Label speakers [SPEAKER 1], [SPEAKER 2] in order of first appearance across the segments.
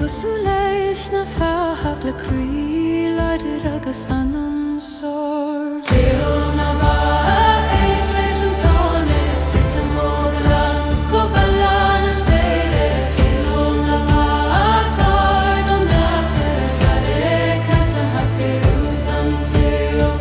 [SPEAKER 1] Gosuleis na bhFathach le crí leidir agus anam sór Ceol na bhfeadh éis leis an tháinig tite mBláth go bailán is Éire Ceol na bhfeadh tar do mBláthar Gaelic as a haffiúth an Ciúin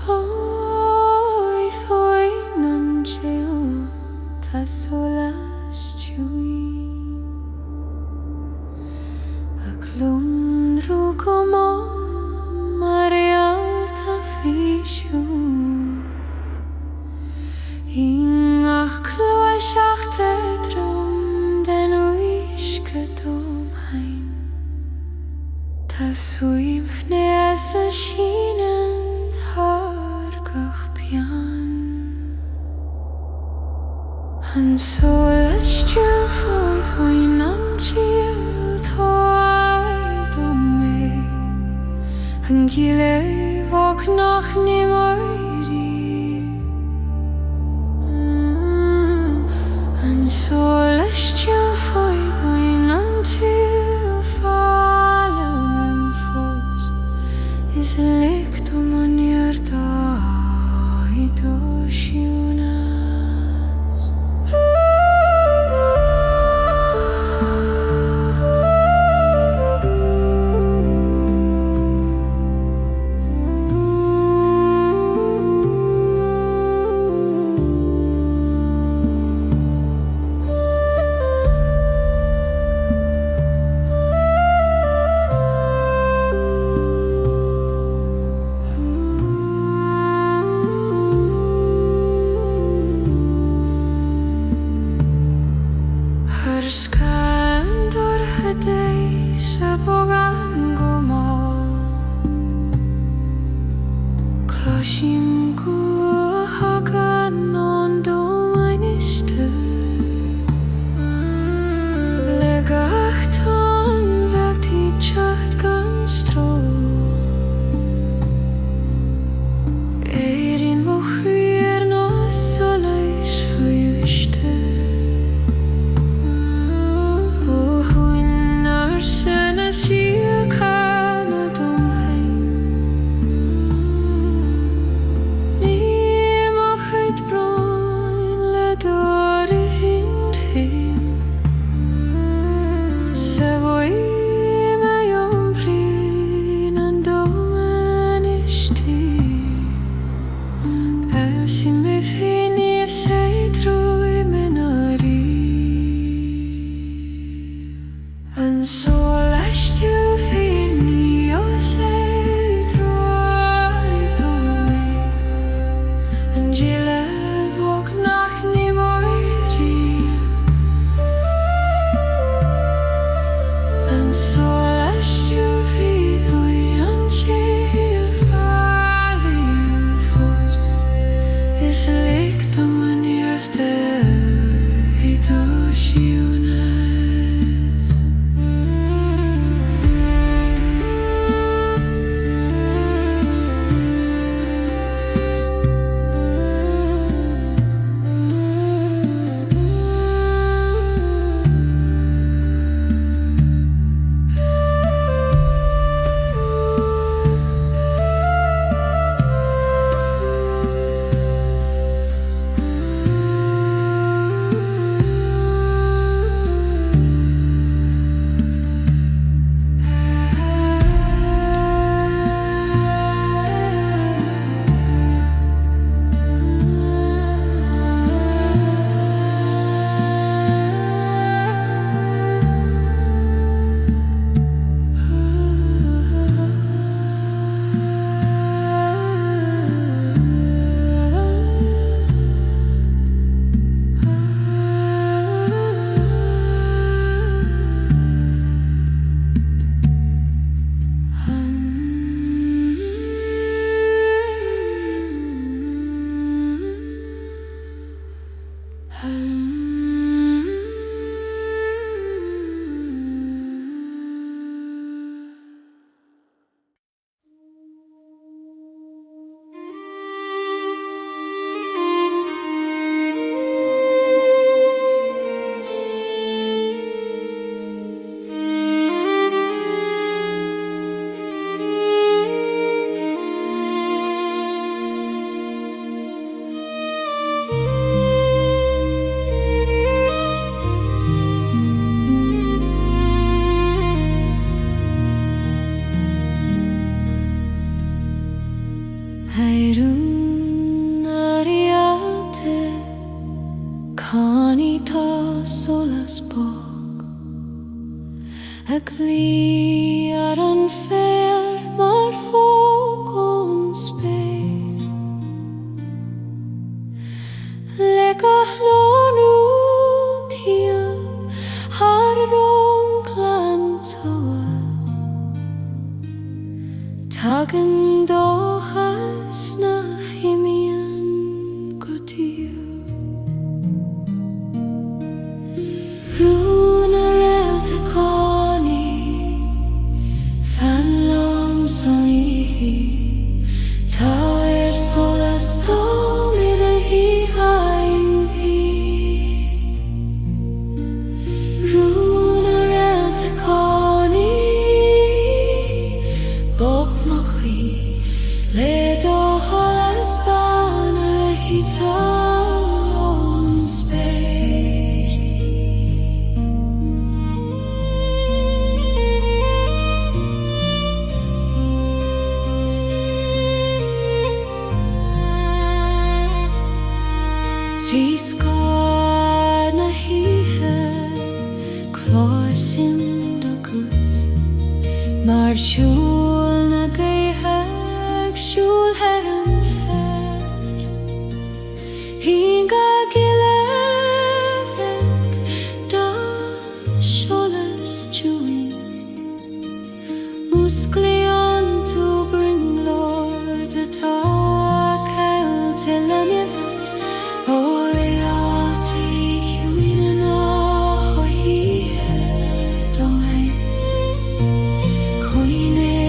[SPEAKER 1] Faoi Thoinn an Ciúin tSolas Ciúin a glúnrú go má Réilte Fíine Ingach cloiseach drom den Unasked domhain tSaoil as a sínean thar pean An Solas Faoi Thoinn an Ciúin Thoinn do mé An gCnoc nach An Solas Faoi Thoinn an Ciúin Fhilleann fós is licht an Iarraidh do Ciúin Éire Réilte Caoine tSolas bog ag lí ar an fér mar fóg ón spéir le gachlónú tíal har rón clan tSaoil tagan dóchas na himíon go tíú Rúna Réilte Caoine fan lom son ihi tá Solas dom I le hí hain bhí Rúna Réilte Caoine bog mo chuí le do holas bana hí talón spéir Tríscáid na híthe chlóisin do gut mar siúil na gaotha ag siúil ar an fear Hín ga gileadh da Solas Ciúin Muscleon to bring Lord atá Ceol till a midnight Réilte Ciúin an áth hí dom hain Caoine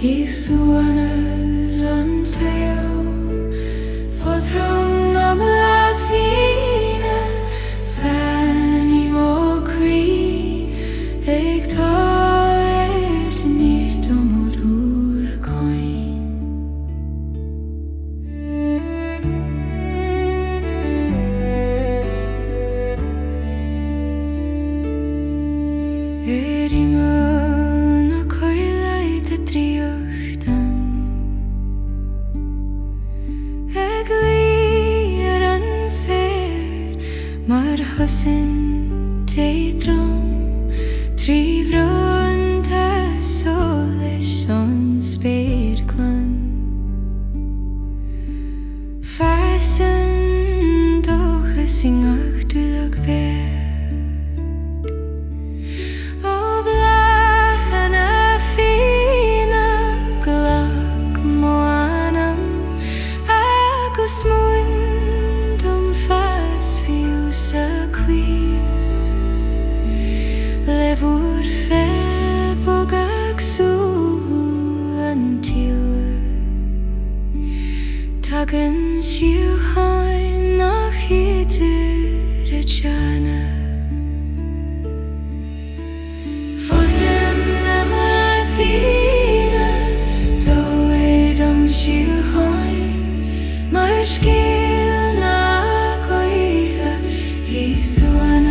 [SPEAKER 1] Ciúin an taol Fothram na mBláth Fíine Fanny mo crí ag táir de níor domodúr a Caoine Mar hosan teitrom Tríomhran tSaoil son spéirglan Fasan dochas ingachtuach bheith O mBláth na Fíine glach moanam agus muin sa cuir lefur febog ag súil an tíor tagan síocháin nach idir a teanna Fothram na mBláth Fíine dóir dom síocháin mar Ceol na Ciúin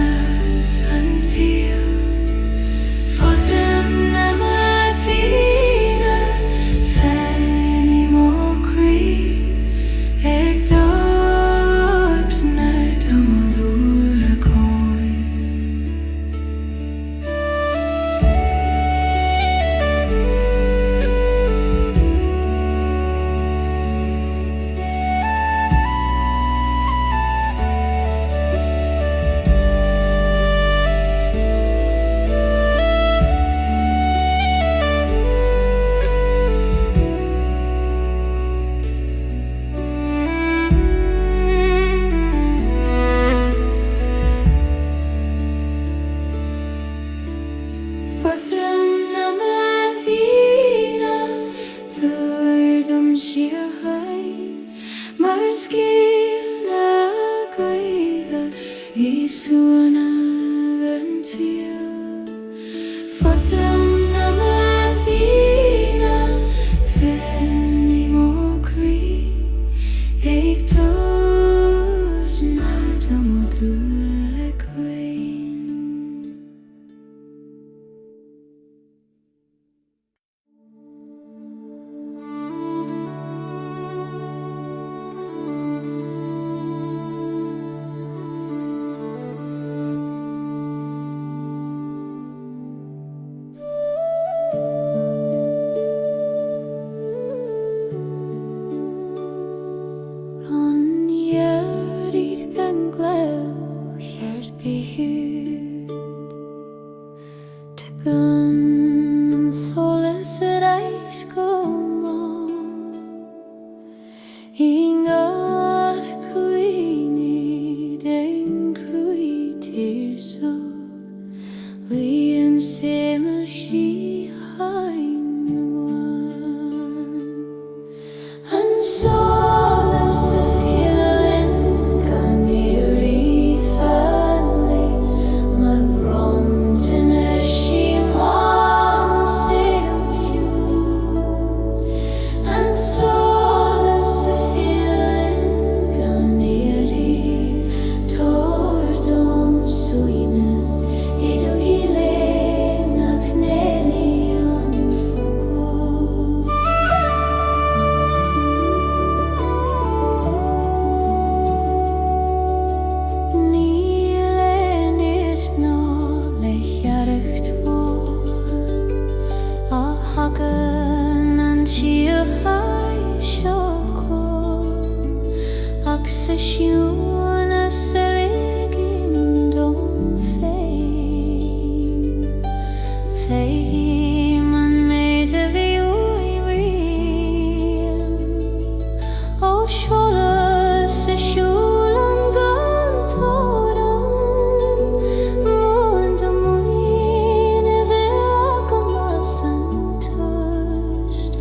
[SPEAKER 1] an taol Fothram na mBláth Fíine Fanny mo crí ag táir de níor domodúr a Caoine Fothram na mBláth Fíine dóir dom síocháin mar Ceol na Gaeilge Ciúin an taol Fothram na mBláth Fíine Fanny mo crí ag táir de níor domodúr a Caoine An Iarraidh gan gclách cheart bíúd Tugann an Solas ar éis go mall I ngach Caoine den cruí tírsú Líon simar síocháin An Solas a Fhilleann gan Éire family le brontain ar síocháin An Solas a Fhilleann gan Éire tóir dom suaimhneas iad ó Ghaeilge nach néalaí an fógó Hagan an tíochaid seo ach sa Ciúin a saligim dom féin Féim an méid a bhí uimhríon ó Solas a siúil an gantóran muan do muoin a bheith agam as an tost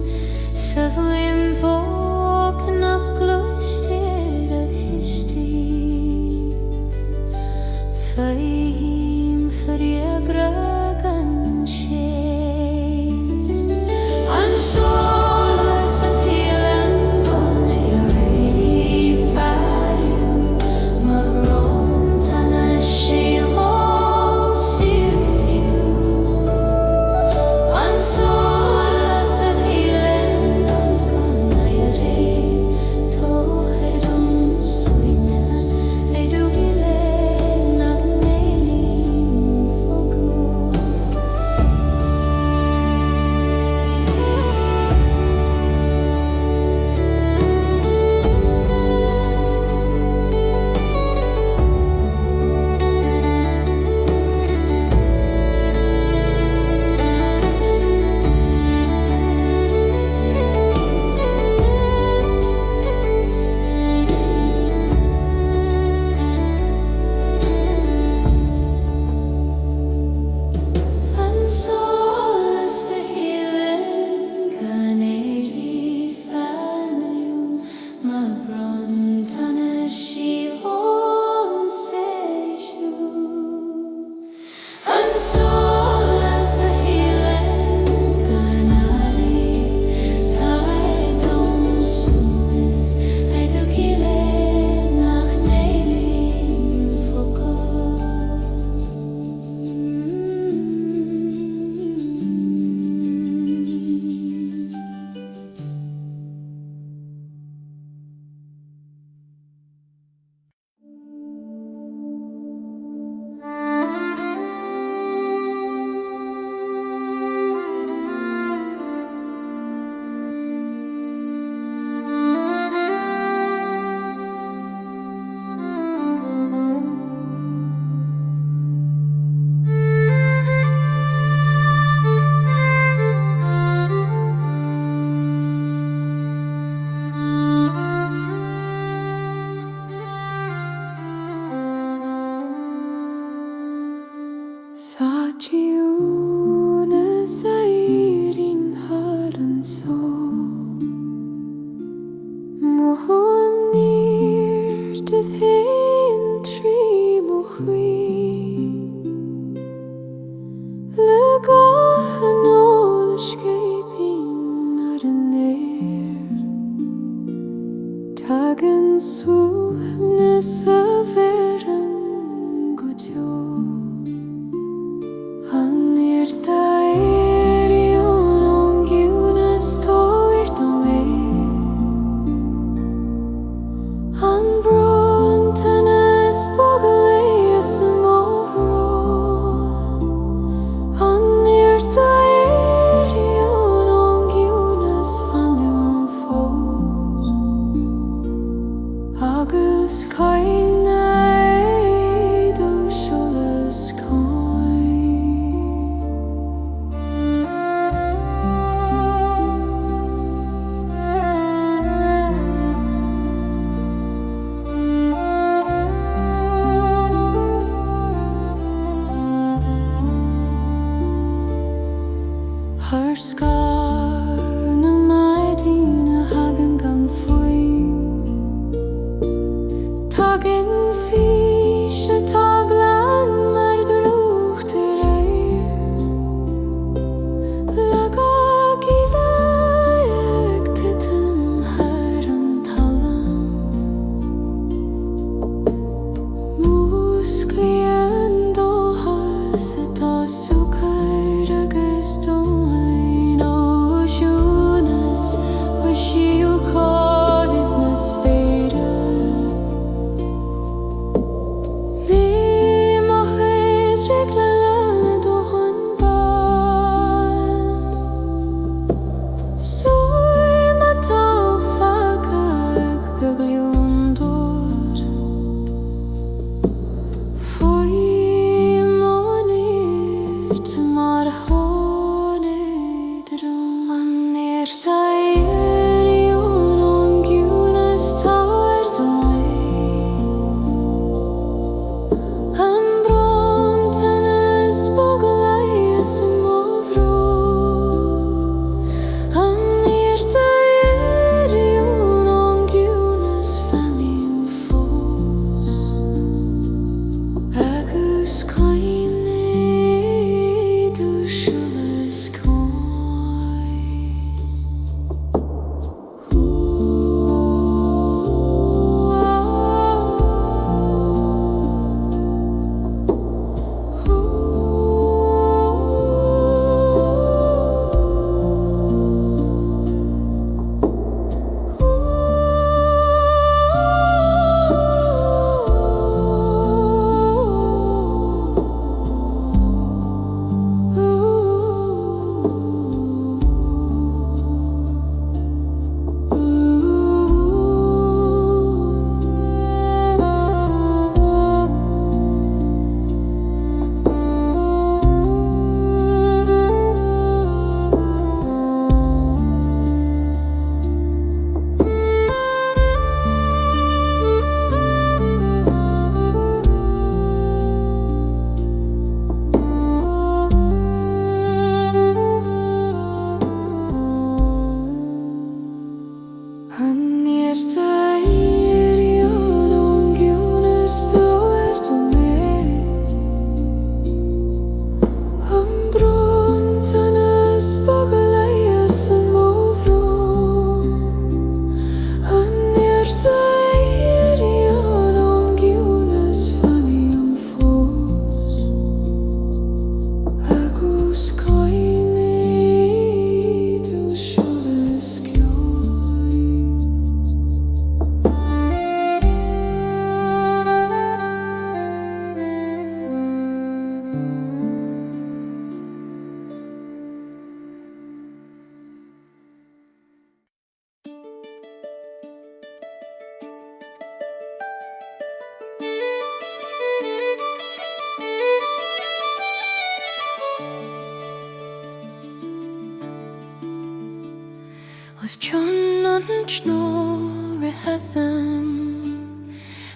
[SPEAKER 1] Was John und Schnurre Hassan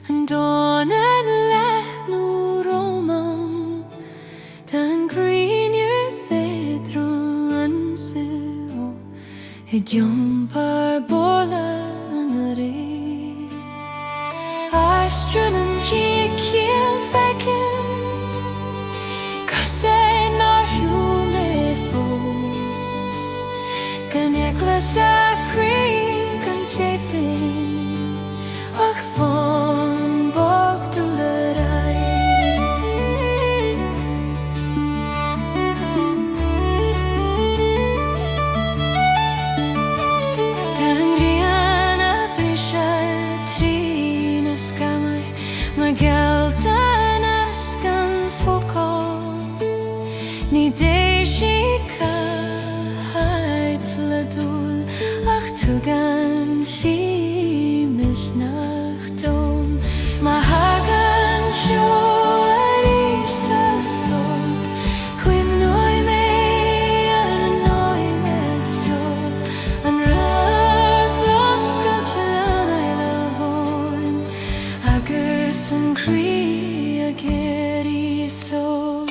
[SPEAKER 1] and Dawn and Lech no Roman Dan green you said and so a jumper bola and re Astron and Jekyll Fackin Cousin or human foes Can Nicholas a creek and chafing or Tugan si misnachtom Mahagan shoari sa sod Quim noi me an noi mezzo An rad roscal I lehon Agus an cri a geri sod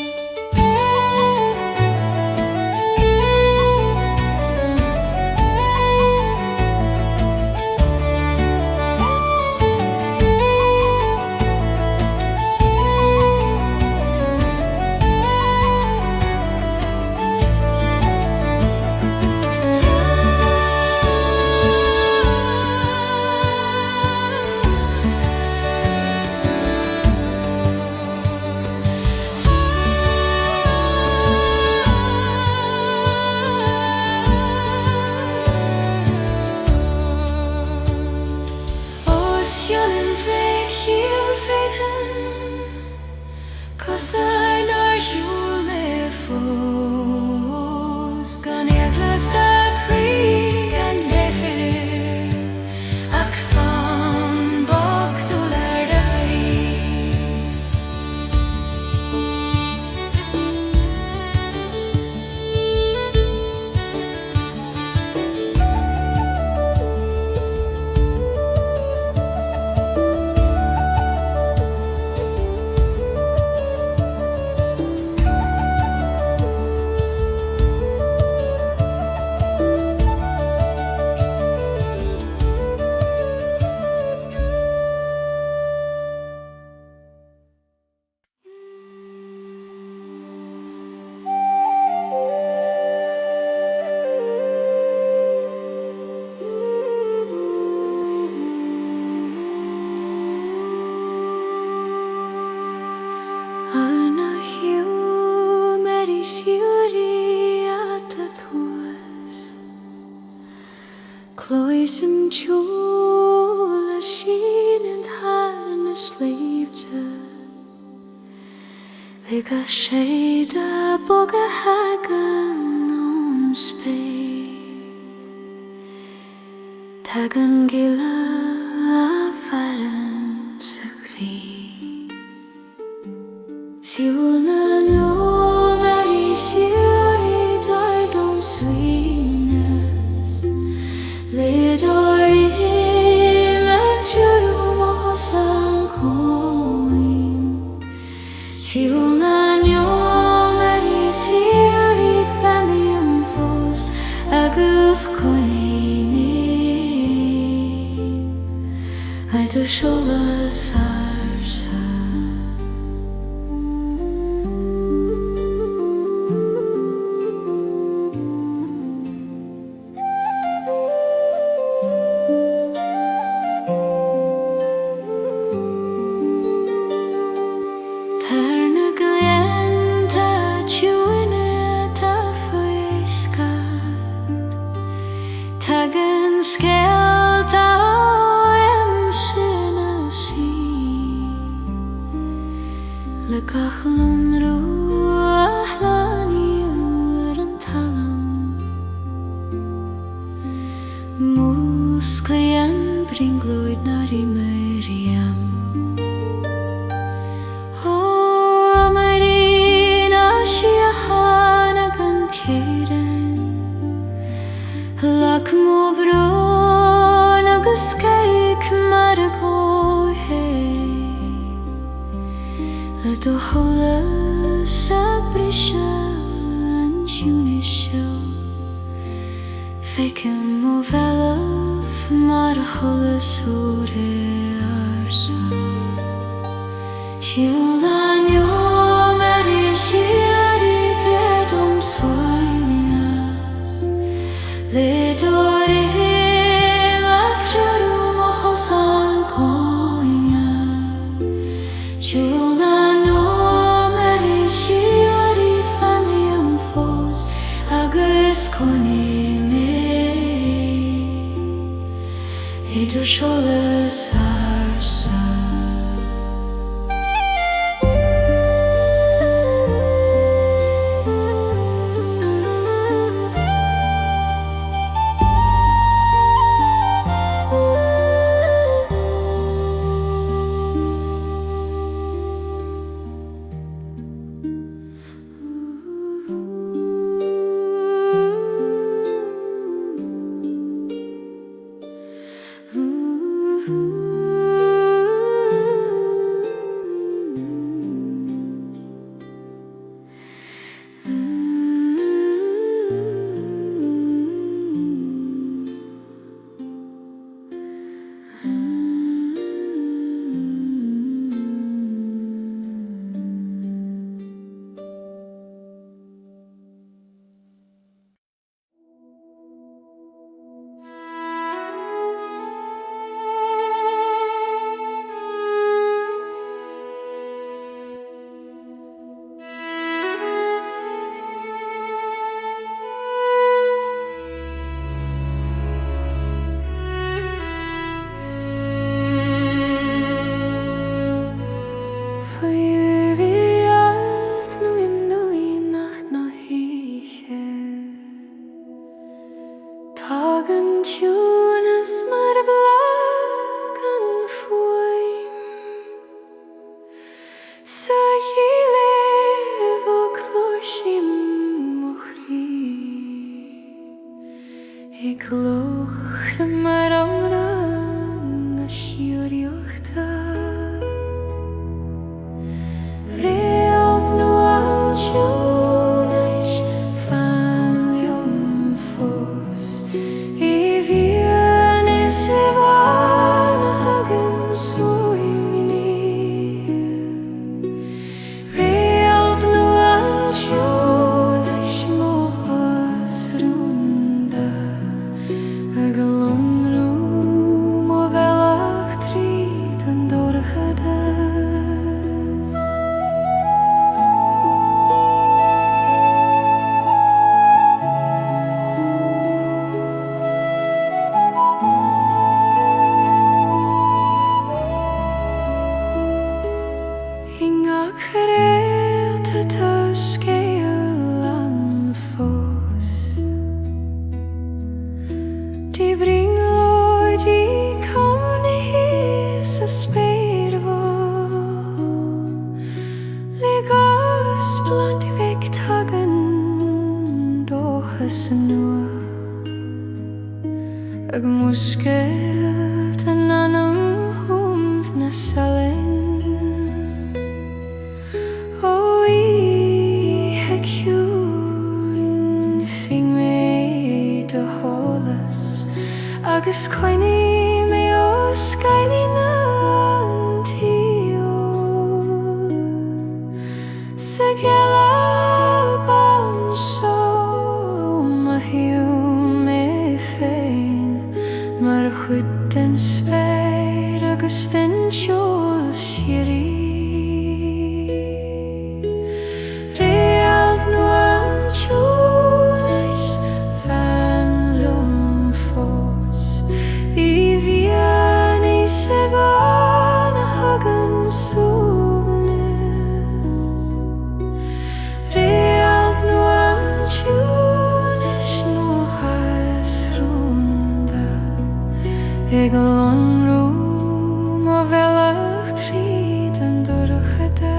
[SPEAKER 1] Cloisen Ciúin a sin and han a sleepte Vega shada boga hagan on spay Tagan gila faran sakri Ciúin a no meri siúri died on sweetness Lidori mecturu mohosan Caoine Ciúin meri siúri Fhilleann fós agus coine I do Solas arsa Ceol le gachlum ruach lani an talam Musclian bringloid nari Miriam O Marina síocháin agan tíren Lach mo bron agus caic mar a Le do Solas ag brisha an Ciúin seo Feiceam mo bhealach mar a Solas óre arsa Ciúin meri siúri dead soinas Le dori macraru mohosan Caoine Ciúin agus coine me do Solas arsa hagen Ciúin mBláth an Faoi sa dhiailh ó chlóirsim mo chrí I gloch mar amran na siúriochta réalt nó an Ciúin fan liom fós I bhíonn sa bhain a hagan Soimhní réalt nó an Ciúin mo hasrúnda ag a lonrú mo bhealach tríd an dorchadas. Hingach réilte tá Ceol an fós Dí bring Lord accompany sa spéirbhil le gás blant bheith tagan dóchas nua ag muscailt an anam humh na salin ó Oíthe Ciúin fing mé do Solas agus coinní mé ó scailíne an tSaoil sa gealab an seo ma hiú mé féin mar a chud den spéir agus den seol sirí réalt nó an Ciúin fan liom fós I bhíonn sa bhain a hagan Solas réalt nó an Ciúin mo hasrúnda ag a lonrú mo bhealach tríd an dorchadas.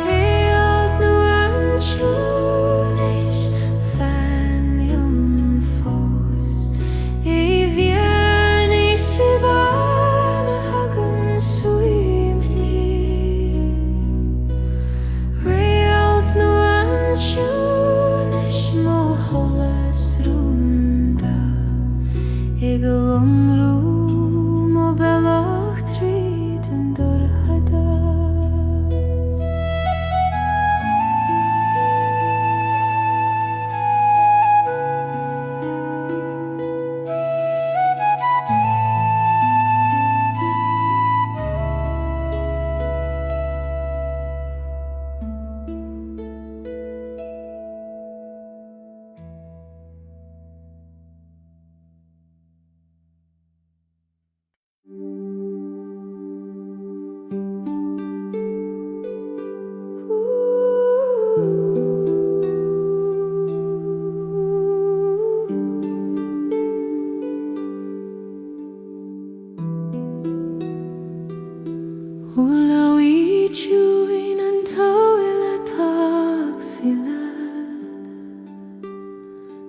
[SPEAKER 1] Réalt nó an Ciúin fan liom fós I bhíonn sa bhain a hagan Soimhní réalt nó an Ciúin mo hasrúnda ag a lonrú mo bhealach tríd an dorchadas. Ulawi Ciúin an tSaoil atá síocháin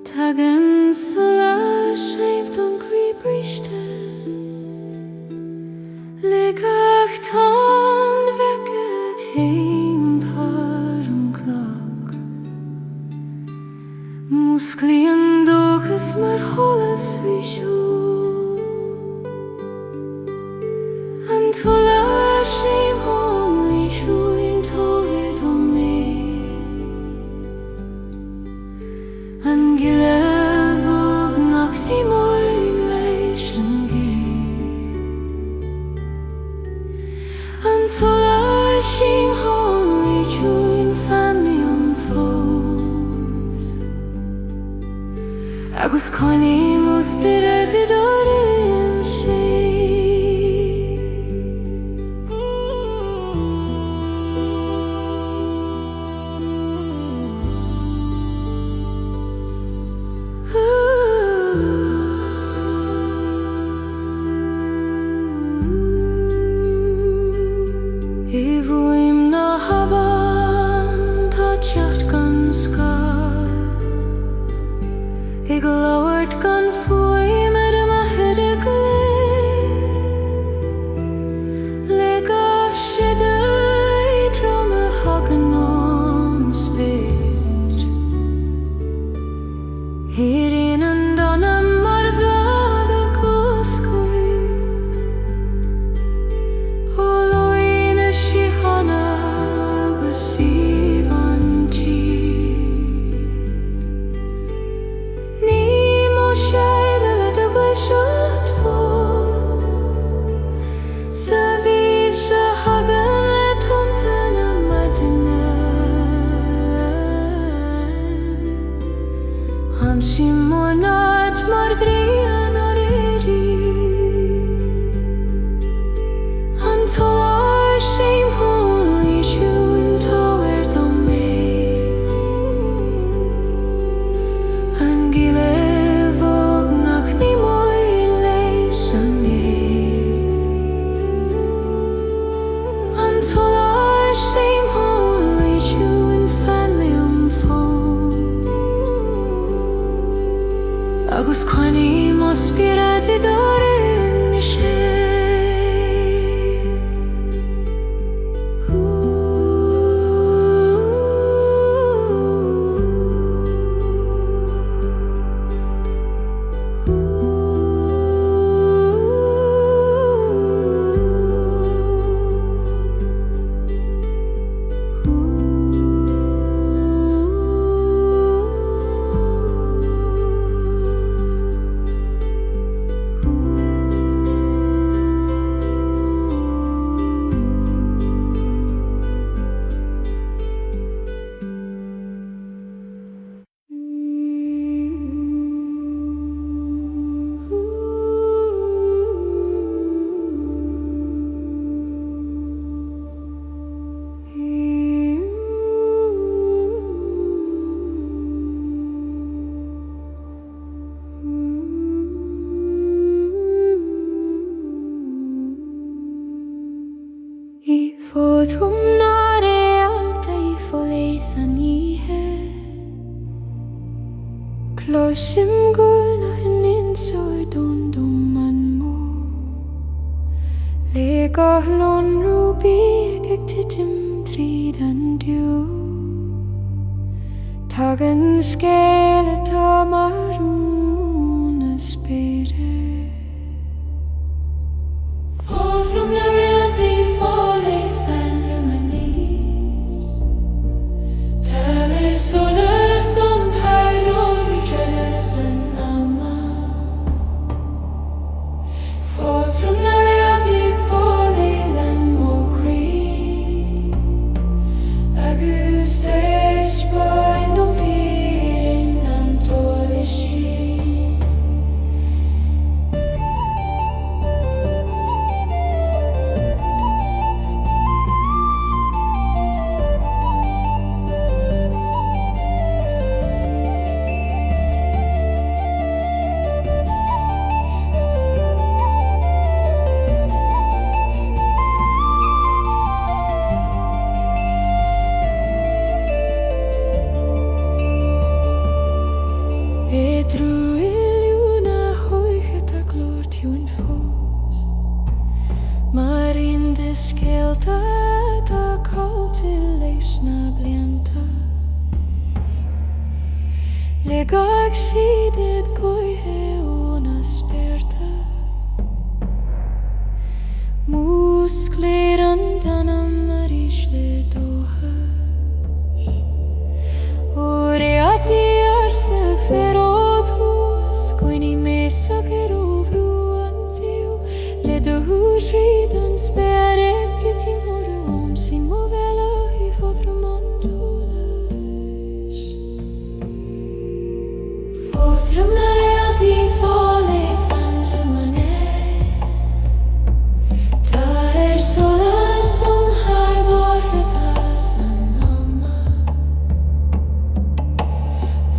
[SPEAKER 1] tagan Solas raibh don gríb Réilte le gach Thoinn bheicead héim thar an cloch Musclíon dóchas mar cholas faoi seo an tola séim hon i Ciúin tóir do mé an gilefog nach ní mói leis an gé an tola séim hon i Ciúin fanlí an fós agus Caoine mos spireadid orim sé Bhuaim na havan tá teacht gan scad ag labhairt gan Faoi mar a maithreadh le gaiisiad drom a hagan an spéir Éireann an donna mar bhláth a gcoscail Síocháin agus síocháintí Ní mó séile le do gcuiseacht fós sa bhí se hagan le tonta na maidine Am sí mór náid mar bhríon ar Éirí an tola séim hon i Ciúin tóir do mé an gilefog nach ní mói leis an gé an tola séim hon i Ciúin fanlí an fós agus Caoine mos spireadid orim sé Fothram na Réilte I Folas an Éire Cloisim gunach an insúr don dom an mó Le gahlón rúbí ag titim tríd an diú Tagan scéal atá mar Unasked Fothram na Réilte I Folas Solas dom Tyrol Richards and Amma Fothram na Réilte Fhilleann mo crí agus teis bain do fírin an tolistí Scéalta tá cáilte leis na blianta Le Legach siadad goithe Unasked Múscléir an danam a ríis le dóthas Úraíodí arsach fearóid thuas Caoine measach óbhrú an tíú Le do hús riad an spearag tití mór sí mBláth I Fothram an Solas Fothram na Réilte fála fan Unasked Tá Solas dom hardóirtas an ama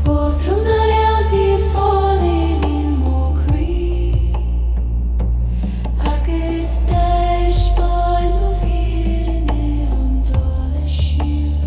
[SPEAKER 1] Fothram na Réilte fála líon mócraí agus deis bain do Fíine an dul Ciúin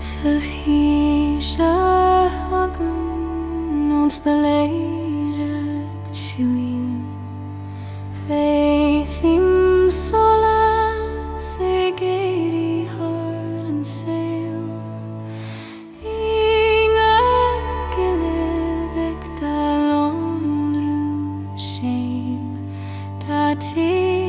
[SPEAKER 1] Sa bhí se hagan ons the Éire Ciúin Féithim Solas Éire hard and Ceol Inga gilibig dalonrú shame Ta tír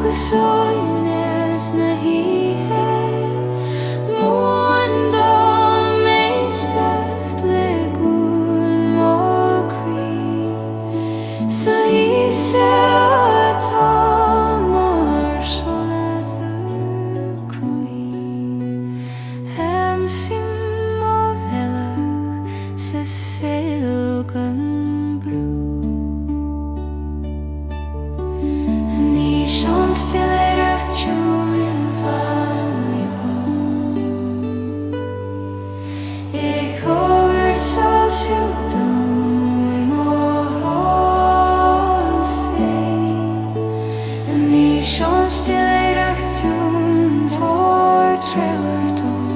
[SPEAKER 1] agus soilnes na híthe muanda meisteach le gúil mócraí sa íse atá mar tSoláthar cruí hem sim mBláth sa silken blue. Ní sean still Éire Ciúin family home. Ik hoor zoals je doen in moos veen. En ní sean still Éire doen tor trailer doen.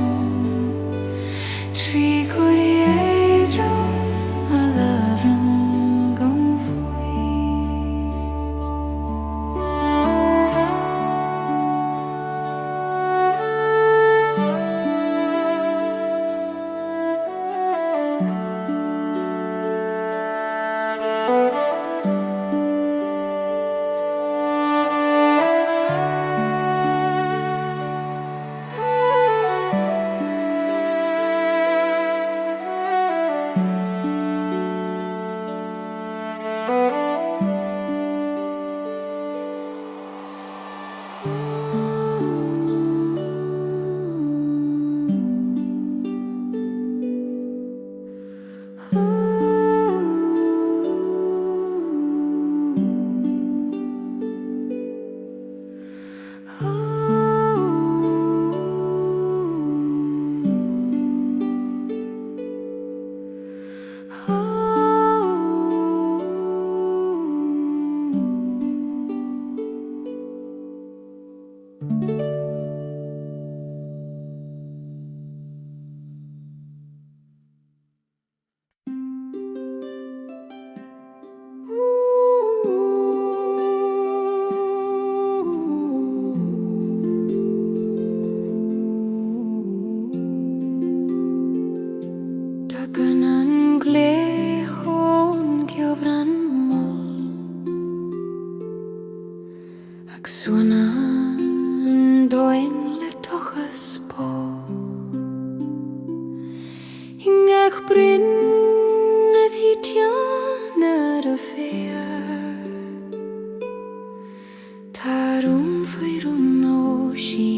[SPEAKER 1] Trí gorí éadrom a lerum gom Faoi. Dagan gléhón ceobran mol. Ag suanan Thoinn le tochas bó. Ingach bryn a dhítian ar a fér. Tarún faoirún ó sí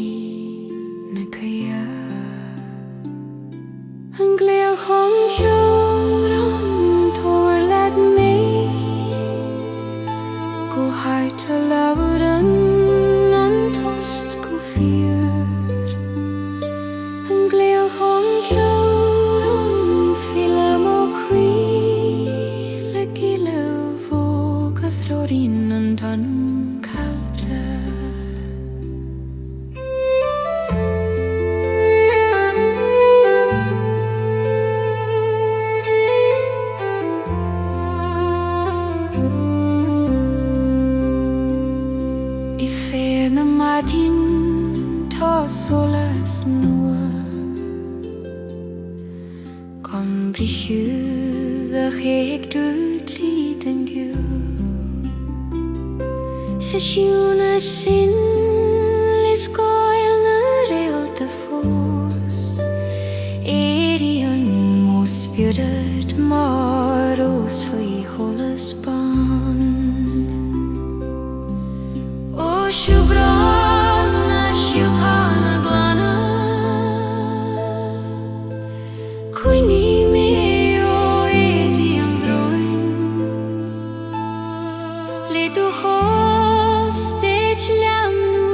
[SPEAKER 1] na caear. An gléochán ceoran tor leat mé. Go haite labran an tost go fear. An gléochán ceoran Fhilleann ó crí le gilev ó go thróirín an tanm caillte. I féad na maidin tá Solas nua. Con brichiú a chéag dúil tríd an giú. Sa Ciúin a sin le scoil na Réilte fós. Éire an mós spiúdad mar os faoi cholas ban. O siúbran na síocháin a glanna. Caoine mé ó éadi an bhróin. Le do hóstéid leamnú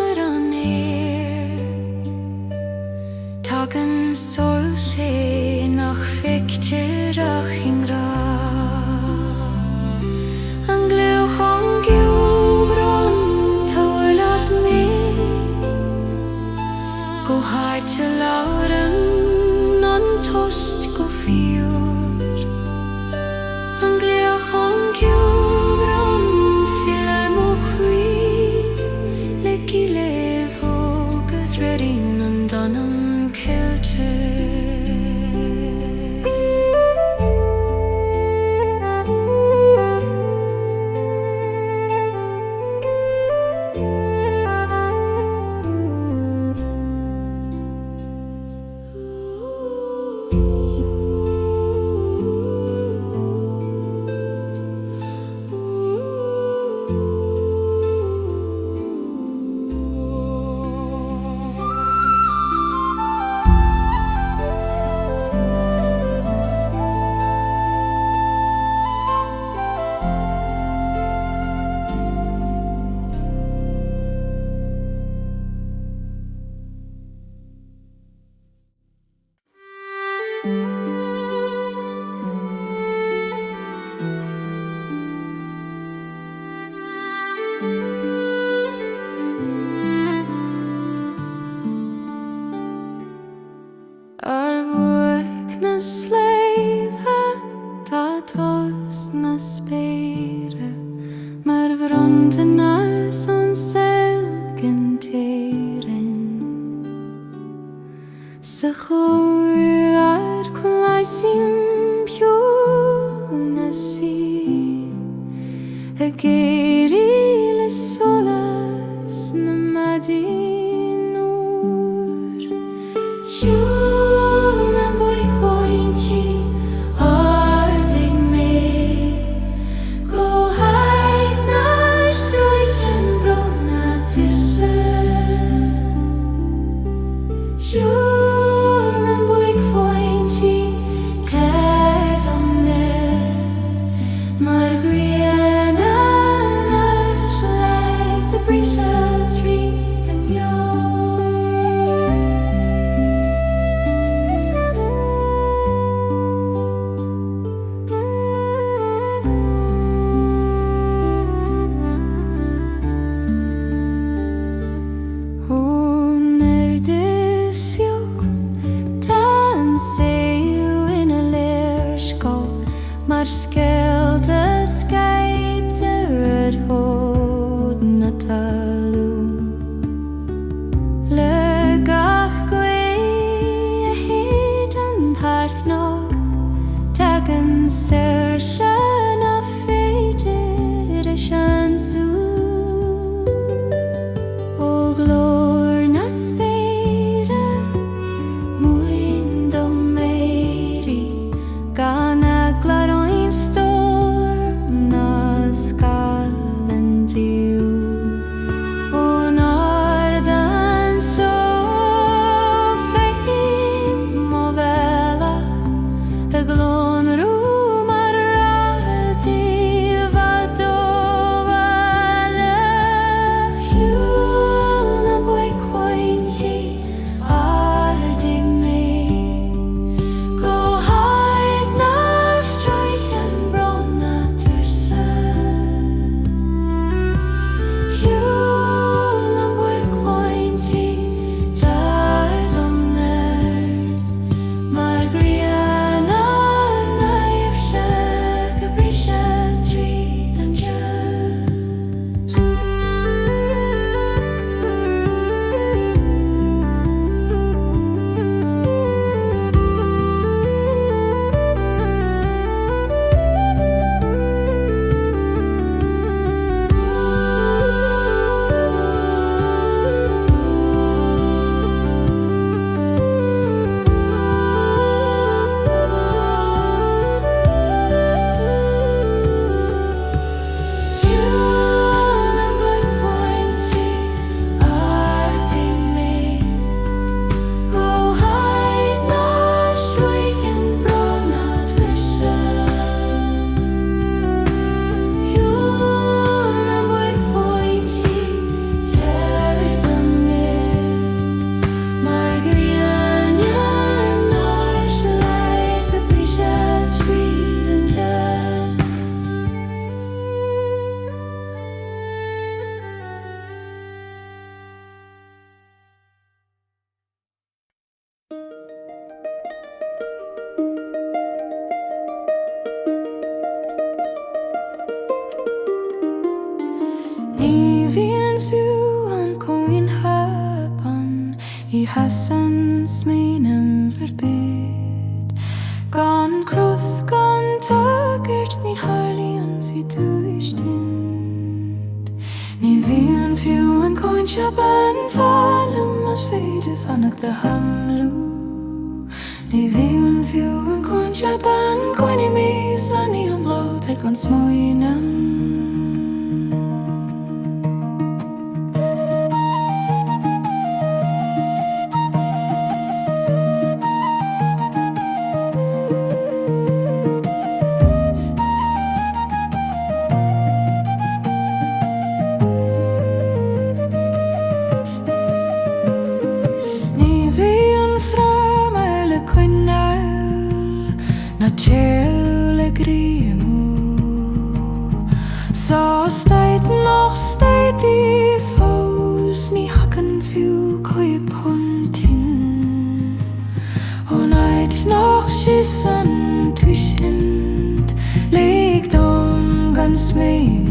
[SPEAKER 1] ar an Éire. Tagan sol sé nach feictear ach ingrá. An gléochán ceobran tSaoil mar scéal de Skype de red hód na talún. Le gach gwe a hyd an tarnog, tagan ser sian a feidir a sian sú. O glór na speire, muin do meiri, gan a glaroim storm na scalan diw. O nardan so feim o bhFathach, a glón rúm ar ráiltí vadóile. Ciúin a buig pointí ardi mé, go haid nach streichen brona tursa. Ciúin a buig pointí dar dom nerd, mar grian ar naibh se go brise tríd an jazz. Ciúin a buig pointí ardi mé, go haid nach streichen brona tursa. Ciúin a buig pointí dar dom nerd, mar grian ar sleip go brise tríd an jazz. Ní bhíonn fiú an Caoine hapan, I hasan smínam verbid. Gan cruth gan tagart ní harlíonn fi tuishtint. Ní bhíonn fiú an Caoine seapan fálam as féidir fannach de hamlú. Ní bhíonn fiú an Caoine seapan Caoine mé san í mBláth ar gan smaoinam. Ní bhíonn fram eile coinneáil na Ceol a gríomú. Sá staid nach staidí fós ní hacan fiú coib huntin. O naid nach sis an tuisint, leag dom gan smaoin.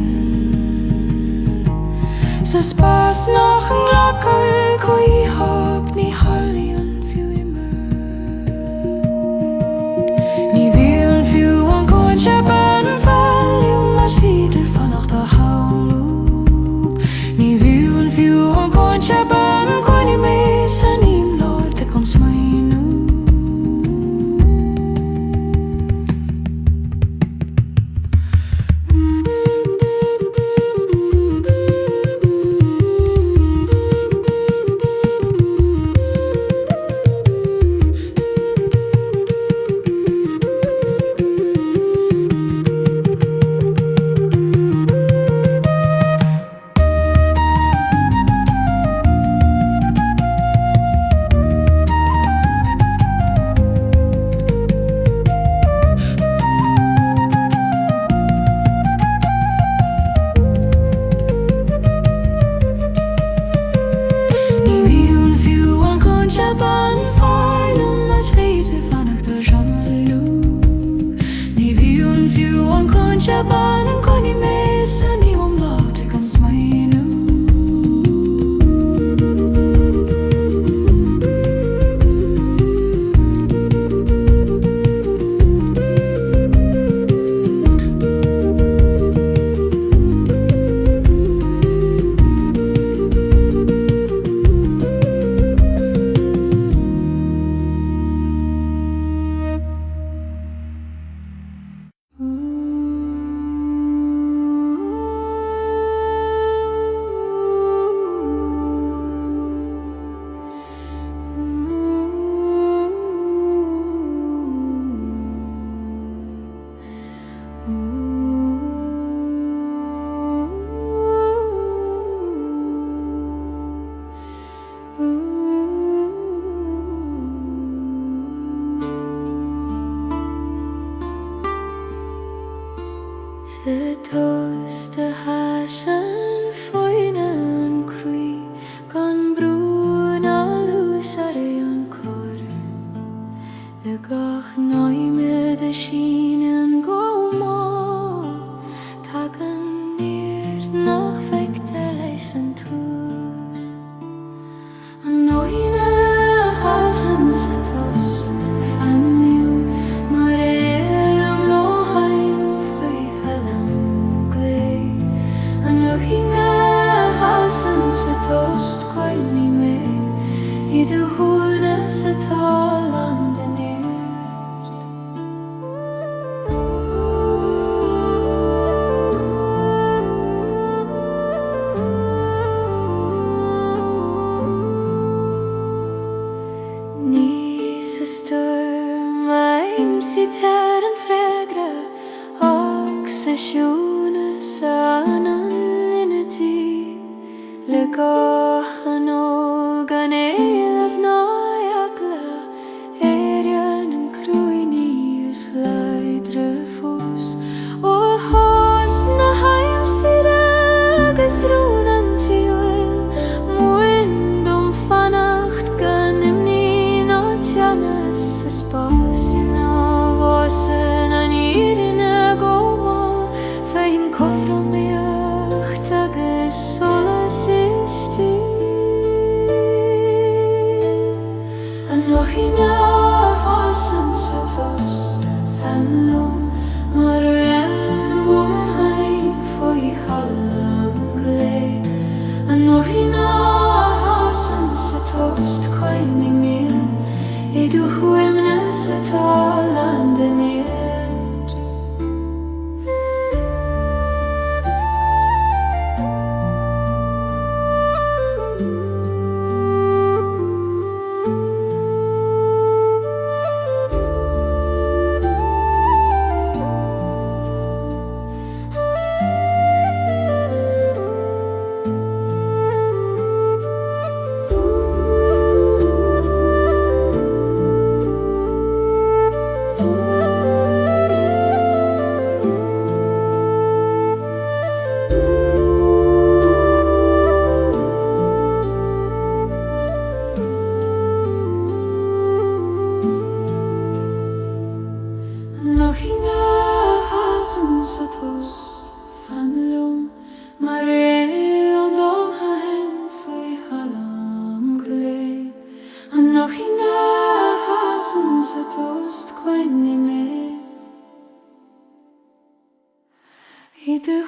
[SPEAKER 1] Sa spás nach an glachan coi hab ní harlíonn fiú immer. Ní bhíonn fiú an Caoine seapan fáiliúm as féidir fannach de hamlú. Ní bhíonn fiú an Caoine seapan Caoine mé san í mBláth ar gan smaoinú. Jaban and Connie Mason, you won't blood against my Toast the hash and Foinn and Cree, gone brune all loose are on quarter. The gach noime the sheen and go more, taken near nach vectelis and tour. And noine hasens a toast, family, mareum lohain. Looking at houses a toast quite me I do hoorness at all on the near. Ní sister, my sitar and fregra, ox a Ciúin sanan. Le gCnoc gan Éire náagla, Éire and Ciúin leidre fús. O hos na haim agus rún an tSaoil, muindum fannacht gan imní ná teannas is spásin á bhásan an Iarraidh go féin Fothram agus Solas and looking at houses a toast, family, mareum Faoi and looking at houses a toast, quite me I do hoorness at all on the near. The